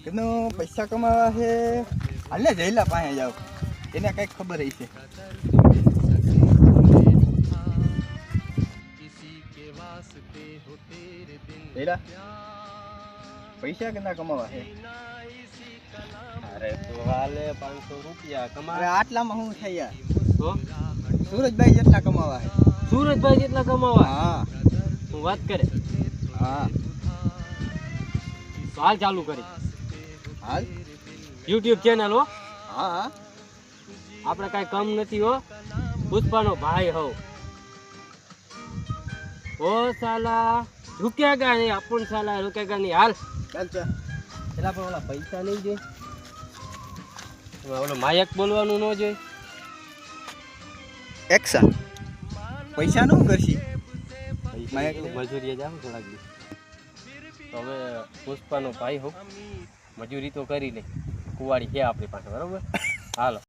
કીધું પૈસા કમાવા છે હાલે જઈલા પાસે જાવ એને કઈક ખબર હશે જઈલા પૈસા કેટલા કમાવા છે અરે તો હાલે 500 રૂપિયા કમા અરે આટલામાં શું થાય યાર તો સુરજભાઈ જેટલા કમાવા છે સુરજભાઈ જેટલા કમાવા હા હું વાત કરે હા તો હાલ ચાલુ કરી હાલ YouTube ચેનલ હો હા હા આપણે કાંઈ કમ નથી હો પુષ્પાનો ભાઈ હોવ ઓ સાલા રૂકેગા નહીં આપણ સાલા રૂકેગા નહીં હાલ ચાલ ચાલ પેલા પણ ઓલા પૈસા નહીં જોઈ ઓલો માયક બોલવાનું ન જોઈ એક્શન પૈસા નું કરશી માયક મજૂરીએ જાવ થોડાક દી તો હવે પુષ્પાનો ભાઈ હોવ મજૂરી તો કરી લે કુવાડી છે આપણી પાસે બરોબર હાલો